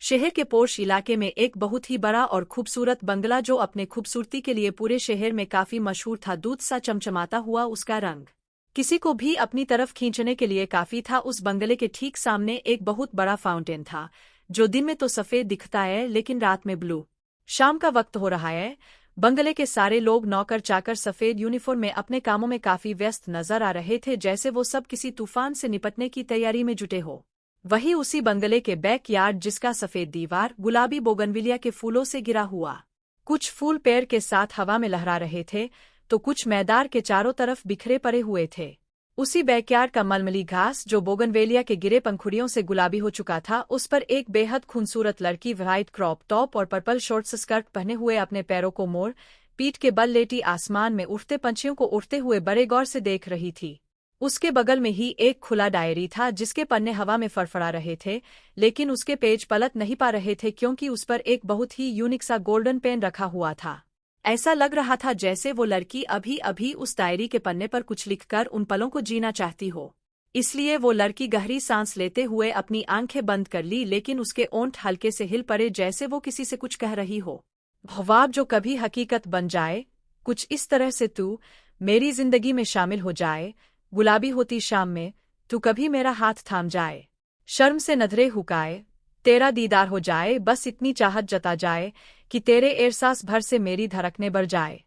शहर के पोर्श इलाके में एक बहुत ही बड़ा और खूबसूरत बंगला जो अपने खूबसूरती के लिए पूरे शहर में काफी मशहूर था। दूध सा चमचमाता हुआ उसका रंग किसी को भी अपनी तरफ खींचने के लिए काफी था। उस बंगले के ठीक सामने एक बहुत बड़ा फाउंटेन था जो दिन में तो सफेद दिखता है लेकिन रात में ब्लू। शाम का वक्त हो रहा है। बंगले के सारे लोग नौकर चाकर सफेद यूनिफॉर्म में अपने कामों में काफी व्यस्त नजर आ रहे थे, जैसे वो सब किसी तूफान से निपटने की तैयारी में जुटे हो। वही उसी बंगले के बैक यार्ड जिसका सफेद दीवार गुलाबी बोगनविलिया के फूलों से घिरा हुआ। कुछ फूल पेड़ के साथ हवा में लहरा रहे थे तो कुछ मैदान के चारों तरफ बिखरे पड़े हुए थे। उसी बैकयार्ड का मलमली घास जो बोगनवेलिया के गिरे पंखुड़ियों से गुलाबी हो चुका था, उस पर एक बेहद खूबसूरत लड़की व्हाइट क्रॉप टॉप और पर्पल शॉर्ट स्कर्ट पहने हुए अपने पैरों को मोड़ पीठ के बल लेटी आसमान में उड़ते पंछियों को उड़ते हुए बड़े गौर से देख रही थी। उसके बगल में ही एक खुला डायरी था जिसके पन्ने हवा में फड़फड़ा रहे थे, लेकिन उसके पेज पलट नहीं पा रहे थे क्योंकि उस पर एक बहुत ही यूनिक सा गोल्डन पेन रखा हुआ था। ऐसा लग रहा था जैसे वो लड़की अभी अभी उस डायरी के पन्ने पर कुछ लिखकर उन पलों को जीना चाहती हो। इसलिए वो लड़की गहरी सांस लेते हुए अपनी आंखें बंद कर ली, लेकिन उसके ओंठ हल्के से हिल पड़े जैसे वो किसी से कुछ कह रही हो। ख्वाब जो कभी हकीकत बन जाए, कुछ इस तरह से तू मेरी जिंदगी में शामिल हो जाए, गुलाबी होती शाम में तू कभी मेरा हाथ थाम जाए, शर्म से नजरें हुकाए तेरा दीदार हो जाए, बस इतनी चाहत जता जाए कि तेरे एहसास भर से मेरी धड़कनें बढ़ जाए।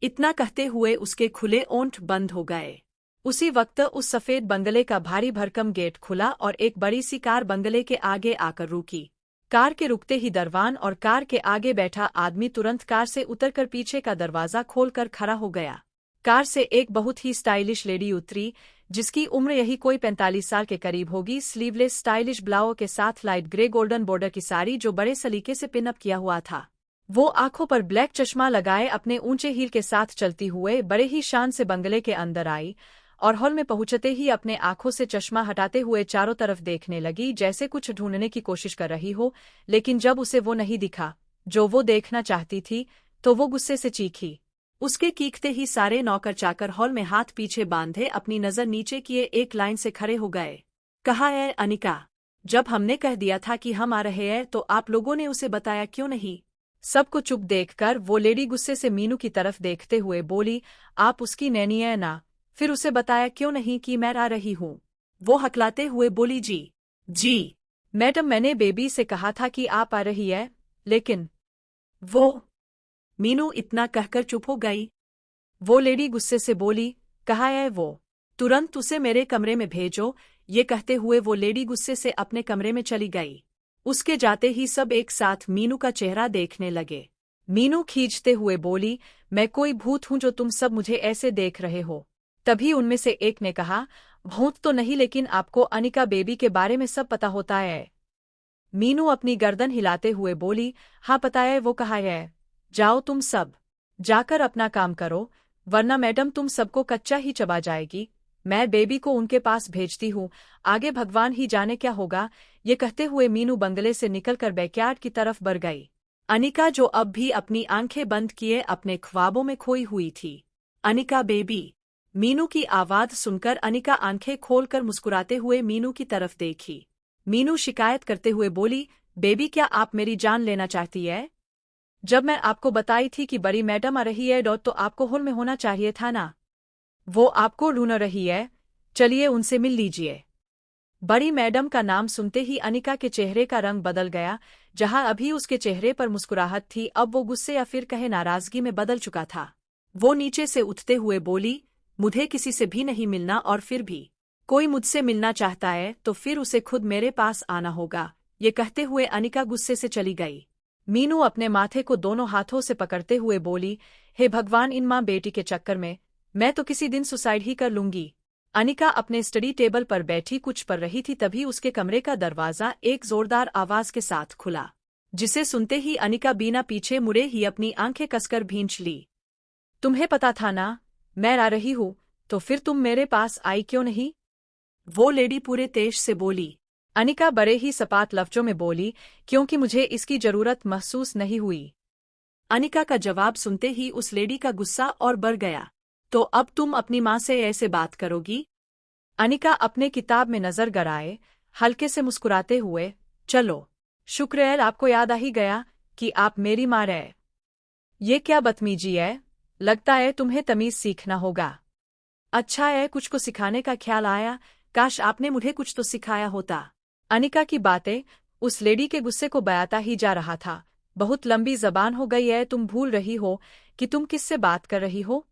इतना कहते हुए उसके खुले ओंठ बंद हो गए। उसी वक्त उस सफेद बंगले का भारी भरकम गेट खुला और एक बड़ी सी कार बंगले के आगे आकर रुकी। कार के रुकते ही दरवान और कार के आगे बैठा आदमी तुरंत कार से उतरकर पीछे का दरवाजा खोलकर खड़ा हो गया। कार से एक बहुत ही स्टाइलिश लेडी उतरी जिसकी उम्र यही कोई 45 साल के करीब होगी। स्लीवलेस स्टाइलिश ब्लाउज के साथ लाइट ग्रे गोल्डन बॉर्डर की साड़ी जो बड़े सलीके से पिनअप किया हुआ था। वो आंखों पर ब्लैक चश्मा लगाए अपने ऊंचे हील के साथ चलती हुए बड़े ही शान से बंगले के अंदर आई और हॉल में पहुंचते ही अपने आंखों से चश्मा हटाते हुए चारों तरफ देखने लगी जैसे कुछ ढूंढने की कोशिश कर रही हो, लेकिन जब उसे वो नहीं दिखा जो वो देखना चाहती थी तो वो गुस्से से चीखी। उसके चीखते ही सारे नौकर चाकर हॉल में हाथ पीछे बांधे अपनी नजर नीचे किए एक लाइन से खड़े हो गए। कहा है अनिका, जब हमने कह दिया था कि हम आ रहे हैं तो आप लोगों ने उसे बताया क्यों नहीं? सबको चुप देखकर वो लेडी गुस्से से मीनू की तरफ देखते हुए बोली, आप उसकी नैनी है ना, फिर उसे बताया क्यों नहीं कि मैं आ रही हूँ? वो हकलाते हुए बोली, जी मैडम, मैंने बेबी से कहा था कि आप आ रही है, लेकिन वो। मीनू इतना कहकर चुप हो गई। वो लेडी गुस्से से बोली, कहा है वो, तुरंत उसे मेरे कमरे में भेजो। ये कहते हुए वो लेडी गुस्से से अपने कमरे में चली गई। उसके जाते ही सब एक साथ मीनू का चेहरा देखने लगे। मीनू खींचते हुए बोली, मैं कोई भूत हूं जो तुम सब मुझे ऐसे देख रहे हो? तभी उनमें से एक ने कहा, भूत तो नहीं, लेकिन आपको अनिका बेबी के बारे में सब पता होता है? मीनू अपनी गर्दन हिलाते हुए बोली, हाँ पता है। वो कहा है, जाओ तुम सब जाकर अपना काम करो, वरना मैडम तुम सबको कच्चा ही चबा जाएगी। मैं बेबी को उनके पास भेजती हूँ, आगे भगवान ही जाने क्या होगा। ये कहते हुए मीनू बंगले से निकलकर बैकयार्ड की तरफ बढ़ गई। अनिका जो अब भी अपनी आंखें बंद किए अपने ख्वाबों में खोई हुई थी। अनिका बेबी। मीनू की आवाज सुनकर अनिका आंखें खोलकर मुस्कुराते हुए मीनू की तरफ देखी। मीनू शिकायत करते हुए बोली, बेबी क्या आप मेरी जान लेना चाहती है? जब मैं आपको बताई थी कि बड़ी मैडम आ रही है तो आपको हॉल में होना चाहिए था ना? वो आपको ढूंढ रही है, चलिए उनसे मिल लीजिए। बड़ी मैडम का नाम सुनते ही अनिका के चेहरे का रंग बदल गया। जहां अभी उसके चेहरे पर मुस्कुराहट थी, अब वो गुस्से या फिर कहे नाराजगी में बदल चुका था। वो नीचे से उठते हुए बोली, मुझे किसी से भी नहीं मिलना, और फिर भी कोई मुझसे मिलना चाहता है तो फिर उसे खुद मेरे पास आना होगा। ये कहते हुए अनिका गुस्से से चली गई। मीनू अपने माथे को दोनों हाथों से पकड़ते हुए बोली, हे भगवान, इन माँ बेटी के चक्कर में मैं तो किसी दिन सुसाइड ही कर लूंगी। अनिका अपने स्टडी टेबल पर बैठी कुछ पढ़ रही थी, तभी उसके कमरे का दरवाजा एक जोरदार आवाज के साथ खुला, जिसे सुनते ही अनिका बिना पीछे मुड़े ही अपनी आंखें कसकर भींच ली। तुम्हें पता था ना मैं आ रही हूँ, तो फिर तुम मेरे पास आई क्यों नहीं? वो लेडी पूरे तेज से बोली। अनिका बड़े ही सपाट लफ्जों में बोली, क्योंकि मुझे इसकी जरूरत महसूस नहीं हुई। अनिका का जवाब सुनते ही उस लेडी का गुस्सा और बढ़ गया। तो अब तुम अपनी माँ से ऐसे बात करोगी? अनिका अपने किताब में नजर गड़ाए हल्के से मुस्कुराते हुए, चलो शुक्र है आपको याद आ ही गया कि आप मेरी माँ रहे। ये क्या बदतमीजी है, लगता है तुम्हें तमीज सीखना होगा। अच्छा है, कुछ को सिखाने का ख्याल आया, काश आपने मुझे कुछ तो सिखाया होता। अनिका की बातें उस लेडी के गुस्से को बयाता ही जा रहा था। बहुत लंबी जबान हो गई है, तुम भूल रही हो कि तुम किससे बात कर रही हो?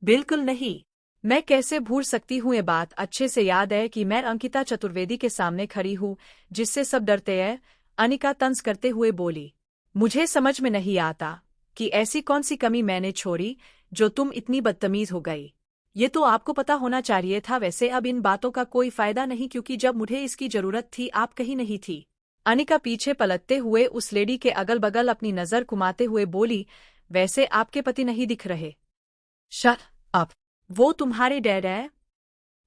बिल्कुल नहीं। मैं कैसे भूल सकती हूँ, ये बात अच्छे से याद है कि मैं अंकिता चतुर्वेदी के सामने खड़ी हूँ, जिससे सब डरते हैं। अनिका तंज करते हुए बोली, मुझे समझ में नहीं आता कि ऐसी कौन सी कमी मैंने छोड़ी जो तुम इतनी बदतमीज हो गई। ये तो आपको पता होना चाहिए था। वैसे अब इन बातों का कोई फायदा नहीं, क्योंकि जब मुझे इसकी जरूरत थी आप कहीं नहीं थी। अनिका पीछे पलटते हुए उस लेडी के अगल बगल अपनी नजर घुमाते हुए बोली, वैसे आपके पति नहीं दिख रहे? शट अप, वो तुम्हारे डैड है?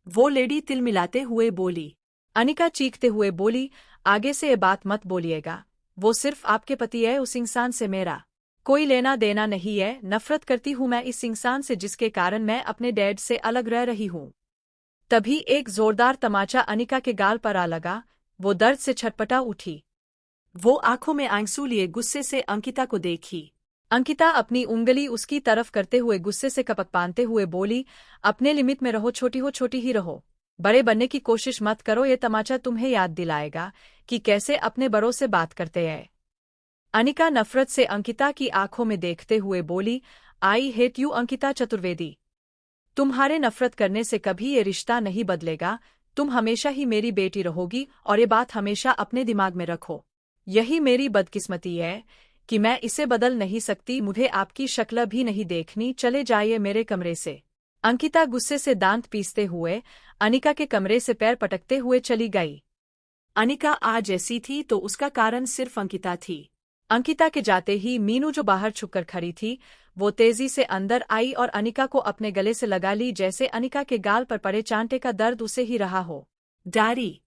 वो लेडी तिल मिलाते हुए बोली। अनिका चीखते हुए बोली, आगे से ये बात मत बोलिएगा, वो सिर्फ आपके पति है, उस इंसान से मेरा कोई लेना देना नहीं है। नफरत करती हूँ मैं इस इंसान से जिसके कारण मैं अपने डैड से अलग रह रही हूँ। तभी एक जोरदार तमाचा अनिका के गाल पर आ लगा। वो दर्द से छटपटा उठी। वो आंखों में आंसू लिए गुस्से से अंकिता को देखी। अंकिता अपनी उंगली उसकी तरफ करते हुए गुस्से से कपक पानते हुए बोली, अपने लिमिट में रहो, छोटी हो छोटी ही रहो, बड़े बनने की कोशिश मत करो। ये तमाचा तुम्हें याद दिलाएगा कि कैसे अपने बड़ों से बात करते हैं। अनिका नफरत से अंकिता की आंखों में देखते हुए बोली, I hate you Ankita Chaturvedi. तुम्हारे नफरत करने से कभी ये रिश्ता नहीं बदलेगा। तुम हमेशा ही मेरी बेटी रहोगी और ये बात हमेशा अपने दिमाग में रखो। यही मेरी बदकिस्मती है कि मैं इसे बदल नहीं सकती। मुझे आपकी शक्ल भी नहीं देखनी, चले जाइए मेरे कमरे से। अंकिता गुस्से से दांत पीसते हुए अनिका के कमरे से पैर पटकते हुए चली गई। अनिका आज ऐसी थी तो उसका कारण सिर्फ अंकिता थी। अंकिता के जाते ही मीनू जो बाहर छुपकर खड़ी थी, वो तेजी से अंदर आई और अनिका को अपने गले से लगा ली, जैसे अनिका के गाल पर पड़े चांटे का दर्द उसे ही रहा हो। डैडी,